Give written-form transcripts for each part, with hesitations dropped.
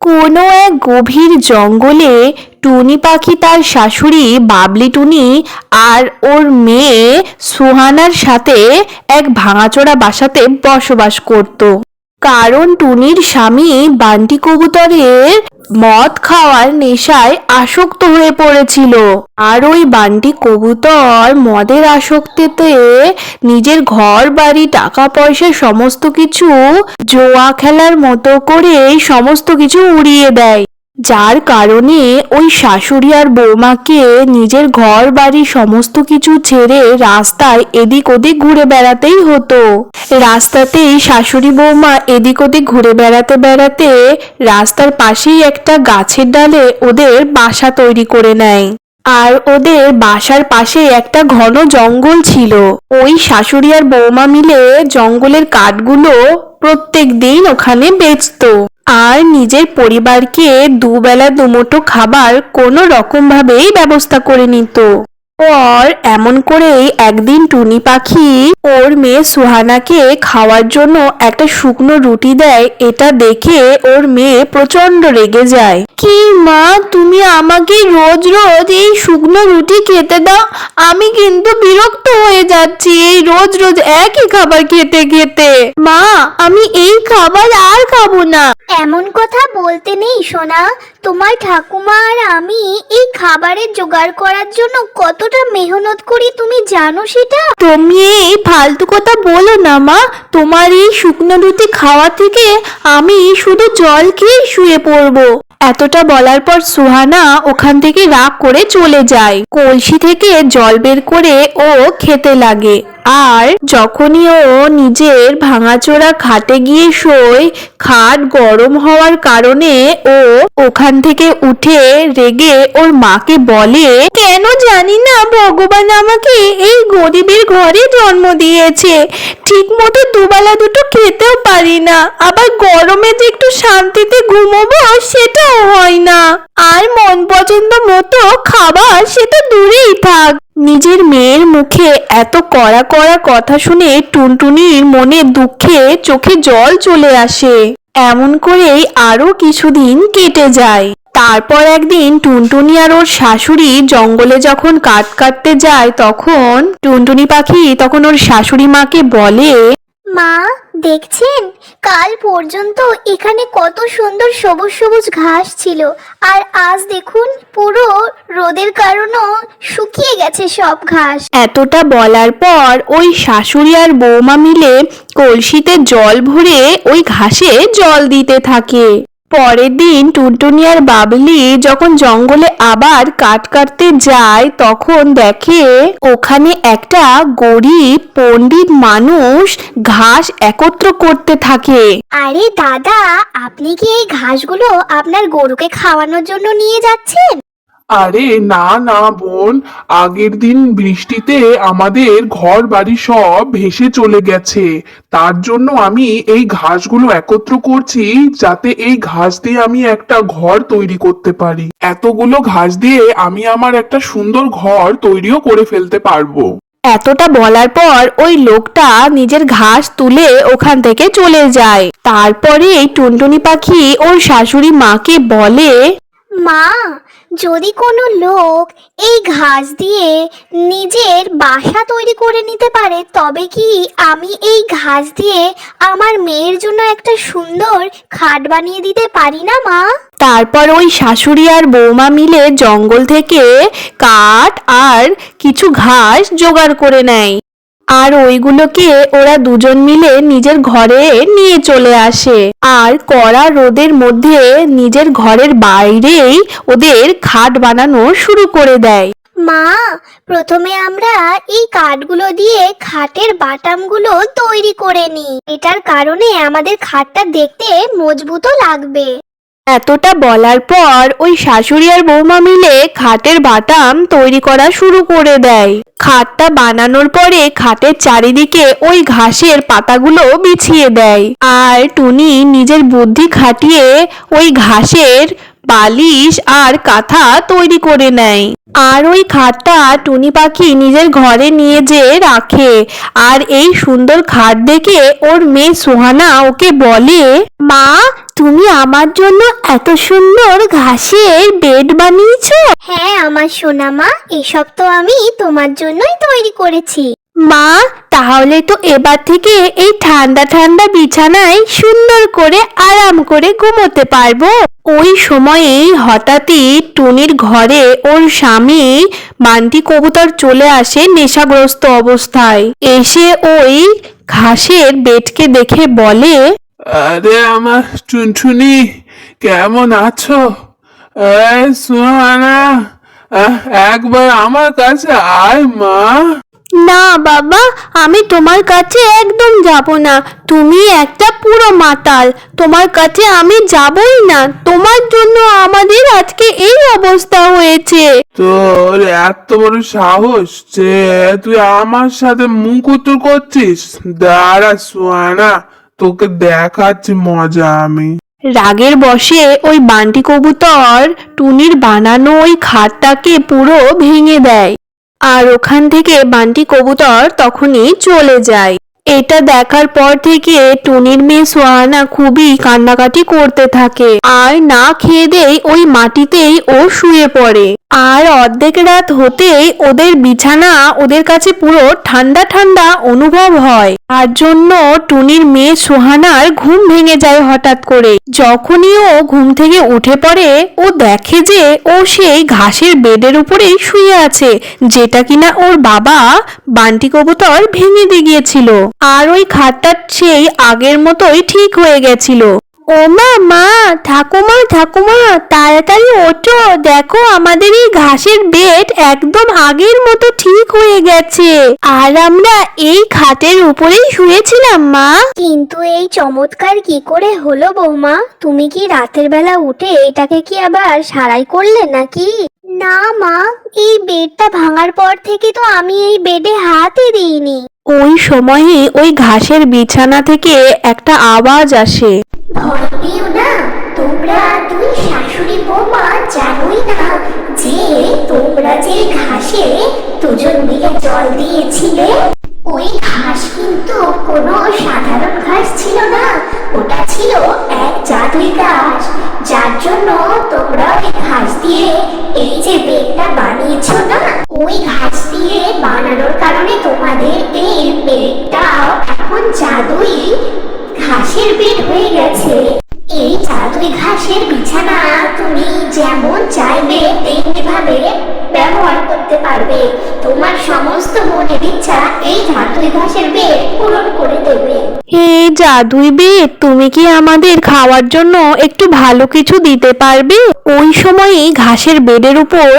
কোনো এক গভীর জঙ্গলে টুনি পাখি তার শাশুড়ি বাবলি টুনি আর ওর মেয়ে সুহানার সাথে এক ভাঙাচোরা বাসাতে বসবাস করত। কারণ টুনির স্বামী বান্টি কবুতরের মদ খাওয়ার নেশায় আসক্ত হয়ে পড়েছিল, আর ওই বান্টি কবুতর মদের আসক্তিতে নিজের ঘর বাড়ি টাকা পয়সা সমস্ত কিছু জোয়া খেলার মতো করে সমস্ত কিছু উড়িয়ে দেয়, যার কারণে ওই শাশুড়ি আর বৌমাকে নিজের ঘর বাড়ি সমস্ত কিছু ছেড়ে রাস্তায় এদিক ওদিক ঘুরে বেড়াতেই হতো। রাস্তাতেই শাশুড়ি বৌমা এদিক ওদিক ঘুরে বেড়াতে বেড়াতে রাস্তার পাশেই একটা গাছের ডালে ওদের বাসা তৈরি করে নেয়। আর ওদের বাসার পাশে একটা ঘন জঙ্গল ছিল। ওই শাশুড়ি আর বৌমা মিলে জঙ্গলের কাঠগুলো প্রত্যেক দিন ওখানে বেচতো আর নিজের পরিবারকে দুবেলা দুমুঠো খাবার কোনো রকম ভাবেই ব্যবস্থা করে নিত। পর এমন করেই একদিন টুনি পাখি ওর মেয়ে সুহানাকে খাওয়ার জন্য একটা শুকনো রুটি দেয়। এটা দেখে ওর মেয়ে প্রচন্ড রেগে যায়। কি মা, তুমি আমাকে রোজ রোজ এই শুকনো রুটি খেতে দাও? আমি কিন্তু বিরক্ত হয়ে যাচ্ছি এই রোজ রোজ একই খাবার খেতে খেতে। মা, আমি এই খাবার আর খাবো না। এমন কথা বলতে নেই সোনা, তোমার ঠাকুমা আর আমি এই খাবারের জোগাড় করার জন্য কতটা মেহনত করি তুমি জানো সেটা? তুমি এই ফালতু কথা বলো না মা, তোমার এই শুকনো রুটি খাওয়া থেকে আমি শুধু জল খেয়ে শুয়ে পড়বো। এতটা বলার পর সুহানা ওখান থেকে রাগ করে চলে যায়। কলসি থেকে জল বের করে ও খেতে লাগে। আর যখনই ও নিজের ভাঙাচোরা খাটে গিয়ে শোয়, খাট গরম হওয়ার কারণে ও ওখান থেকে উঠে রেগে ওর মাকে বলে, কেন জানি না ভগবান আমাকে এই গরিবের ঘরে জন্ম দিয়েছে, ঠিক মতো দুবেলা দুটো খেতেও পারি না, আবার গরমে যে একটু শান্তিতে ঘুমোবো সেটাও হয় না, আর মন পছন্দ মতো খাবার সে তো দূরেই থাক। নিজের মেয়ের মুখে এত কড়া কড়া কথা শুনে টুনটুনির মনে দুঃখে চোখে জল চলে আসে। এমন করেই আরো কিছুদিন কেটে যায়। তারপর একদিন টুনটুনি আর ওর শাশুড়ি জঙ্গলে যখন কাঠ কাটতে যায়, তখন টুনটুনি পাখি তখন ওর শাশুড়ি মাকে বলে, মা, দেখছেন কাল পর্যন্ত এখানে কত সুন্দর সবুজ সবুজ ঘাস ছিল, আর আজ দেখুন পুরো রোদের কারণে শুকিয়ে গেছে সব ঘাস। এতটা বলার পর ওই শাশুড়ি আর বৌমা মিলে কলসিতে জল ভরে ওই ঘাসে জল দিতে থাকে। পরের দিন টুনটুনি আর বাবলি যখন জঙ্গলে আবার কাঠ কাটতে যায়, তখন দেখে ওখানে একটা গরিব পণ্ডিত মানুষ ঘাস একত্র করতে থাকে। আরে দাদা, আপনি কি এই ঘাসগুলো আপনার গরুকে খাওয়ানোর জন্য নিয়ে যাচ্ছেন? আরে না না বোন, আগের দিন বৃষ্টিতে আমাদের ঘর বাড়ি সব ভেসে চলে গেছে, তার জন্য আমি এই ঘাসগুলো একত্র করছি যাতে এই ঘাস দিয়ে আমি একটা ঘর তৈরি করতে পারি। এতগুলো ঘাস দিয়ে আমি আমার একটা সুন্দর ঘর তৈরিও করে ফেলতে পারবো। এতটা বলার পর ওই লোকটা নিজের ঘাস তুলে ওখান থেকে চলে যায়। তারপরে এই টুনটুনি পাখি ওর শাশুড়ি মাকে বলে, মা, যদি কোনো লোক এই ঘাস দিয়ে নিজের বাসা তৈরি করে নিতে পারে, তবে কি আমি এই ঘাস দিয়ে আমার মেয়ের জন্য একটা সুন্দর খাট বানিয়ে দিতে পারি না মা? তারপর ওই শাশুড়ি আর বৌমা মিলে জঙ্গল থেকে কাঠ আর কিছু ঘাস জোগাড় করে নেয়, আর ওইগুলোকে ওরা দুজন মিলে নিজের ঘরে নিয়ে চলে আসে। আর কড়া রোদের মধ্যে নিজের ঘরের বাইরেই ওদের খাট বানানো শুরু করে দেয়। মা, প্রথমে আমরা এই কাঠগুলো দিয়ে খাটের বাটামগুলো তৈরি করে নিই, এটার কারণে আমাদের খাটটা দেখতে মজবুতও লাগবে। এতটা বলার পর ওই শাশুড়ি আর বৌমা মিলে খাটের বাটাম তৈরি করা শুরু করে দেয়। খাটটা বানানোর পরে খাটের চারিদিকে ওই ঘাসের পাতাগুলো বিছিয়ে দেয়, আর টুনি নিজের বুদ্ধি খাটিয়ে ওই ঘাসের বালিশ আর কাঁথা তৈরি করে নেয়। আর ওই খাটটা টুনি পাখি নিজের ঘরে নিয়ে যেয়ে রাখে। আর এই সুন্দর খাট দেখে ওর মেয়ে সুহানা ওকে বলে, মা, তুমি আমার জন্য এত সুন্দর ঘাসের বেড বানিয়েছো? হ্যাঁ আমার সোনা মা, এসব তো আমি তোমার জন্যই তৈরি করেছি। মা, তাহলে তো এবার থেকে এই ঠান্ডা ঠান্ডা বিছানায় সুন্দর করে আরাম করে ঘুমোতে পারবো। ওই সময়ে হঠাৎই টুনির ঘরে ওর স্বামী বান্টি কবুতর চলে আসে নেশাগ্রস্ত অবস্থায়। এসে ওই ঘাসের বেডকে দেখে বলে, আরে আমার টুনটুনি, কেমন আছো? সুহানা, একবার আমার কাছে আয় মা। না বাবা, আমি তোমার কাছে একদম যাব না। তুমি একটা পুরো মাতাল, তোমার কাছে আমি যাবই না। তোমার জন্য আমাদের আজকে এই অবস্থা হয়েছে। তোর এত বড় সাহস যে তুই আমার সাথে মুখ উত্তর করছিস? দাঁড়া সুহানা, তোকে দেখাচ্ছি মজা আমি। রাগের বশে ওই বান্টি কবুতর টুনির বানানো ওই খাটটাকে পুরো ভেঙে দেয়, আর ওখান থেকে বান্টি কবুতর তখনই চলে যায়। এটা দেখার পর থেকে টুনির মেয়ে সোহানা খুবই কান্নাকাটি করতে থাকে, আর না খেয়ে দেই ওই মাটিতেই ও শুয়ে পড়ে। আর অর্ধেক রাত হতেই ওদের বিছানা ওদের কাছে পুরো ঠান্ডা ঠান্ডা অনুভব হয়। তার জন্য টুনির মেয়ে সোহানার ঘুম ভেঙে যায় হঠাৎ করে। যখনই ও ঘুম থেকে উঠে পড়ে, ও দেখে যে ও সেই ঘাসের বেডের উপরেই শুয়ে আছে, যেটা কিনা ওর বাবা বান্টি কবুতর ভেঙে দিয়ে গিয়েছিল। আর ওই খাটটা সেই আগের মতোই ঠিক হয়ে গেছিল। ও মা, মা, ঠাকুমা, ঠাকুমা, তাড়াতাড়ি ওঠো, দেখো আমাদের এই ঘাসের বেড একদম আগের মতো ঠিক হয়ে গেছে। আর আমরা এই খাটের উপরেই শুয়েছিলাম মা। কিন্তু এই চমৎকার কি করে হলো বৌমা? তুমি কি রাতের বেলা উঠে এটাকে কি আবার সারাই করলে নাকি? না মা, এই বেডটা ভাঙার পর থেকে তো আমি এই বেডে হাতই দিইনি। ওই সময়ে ওই ঘাসের বিছানা থেকে একটা আওয়াজ আসে। ভয় পেও না, তোমরা দুই শাশুড়ি বৌমা জানোই না যে তোমরা যে ঘাসে দুজন মিলে জল দিয়েছিলে, ওই ঘাস কিন্তু কোনো সাধারণ ঘাস ছিল না। ওটা ছিল এক জাদুই ঘাস, যার জন্য তোমরা ওই ঘাস দিয়ে এই যে বেডটা বানিয়েছো না, ওই ঘাস দিয়ে বানানোর কারণে তোমাদের এই বেডটাও এখন জাদুই ঘাসের বেড হয়ে গেছে। এই জাদুই ঘাসের বিছানা তুমি যেমন চাইবে তেমনি ভাবে ব্যবহার করতে পারবে। তোমার সমস্ত মনের ইচ্ছা এই জাদুই ঘাসের বেড পূরণ করে দেবে। হে জাদুই বেড, তুমি কি আমাদের খাওয়ার জন্য একটু ভালো কিছু দিতে পারবে? ওই সময়ই ঘাসের বেডের উপর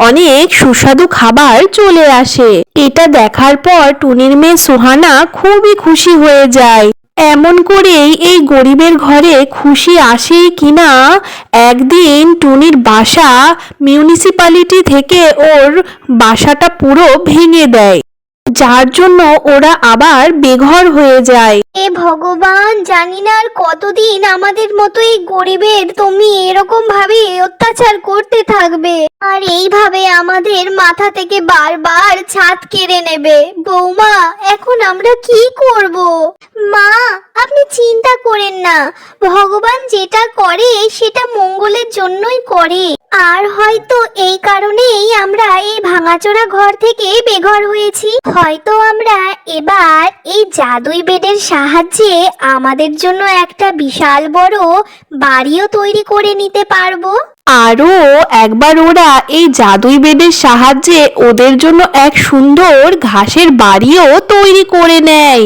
অনেক সুস্বাদু খাবার চলে আসে। এটা দেখার পর টুনির মেয়ে সোহানা খুবই খুশি হয়ে যায়। এমন করেই এই গরিবের ঘরে খুশি আসে কিনা একদিন টুনির বাসা মিউনিসিপ্যালিটি থেকে ওর বাসাটা পুরো ভেঙে দেয়, যার জন্য ওরা আবার বেঘর হয়ে যায়। এ ভগবান, জানি না আর কতদিন আমাদের মতো এই গরিবের তুমি এরকম ভাবে অত্যাচার করতে থাকবে, আর এইভাবে আমাদের মাথা থেকে বারবার ছাদ কেড়ে নেবে। বৌমা, এখন আমরা কি করব? মা, আপনি চিন্তা করেন না, ভগবান যেটা করে সেটা মঙ্গলের জন্যই করে। আর হয়তো এই কারণেই আমরা এই ভাঙাচোরা ঘর থেকে বেঘর হয়েছি। হয়তো আমরা এবার এই জাদুই বেডের সাহায্যে আমাদের জন্য একটা বিশাল বড় বাড়িও তৈরি করে নিতে পারবো। আরও একবার ওরা এই জাদুই বেডের সাহায্যে ওদের জন্য এক সুন্দর ঘাসের বাড়িও তৈরি করে নেয়।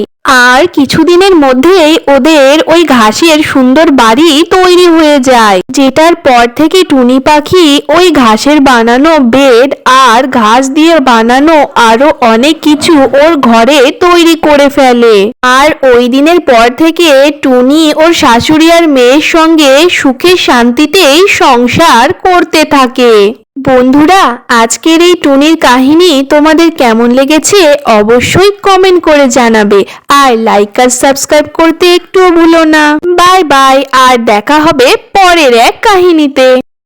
আর কিছুদিনের মধ্যেই ওদের ওই ঘাসের সুন্দর বাড়ি তৈরি হয়ে যায়, যেটার পর থেকে টুনি পাখি ওই ঘাসের বানানো বেড আর ঘাস দিয়ে বানানো আরো অনেক কিছু ওর ঘরে তৈরি করে ফেলে। আর ওই দিনের পর থেকে টুনি ওর শাশুড়ি আর মেয়ের সঙ্গে সুখে শান্তিতেই সংসার করতে থাকে। বন্ধুরা, আজকের এই টুনির কাহিনী তোমাদের কেমন লেগেছে অবশ্যই কমেন্ট করে জানাবে, আর লাইক আর সাবস্ক্রাইব করতে একটুও ভুলো না। বাই বাই, আর দেখা হবে পরের এক কাহিনীতে।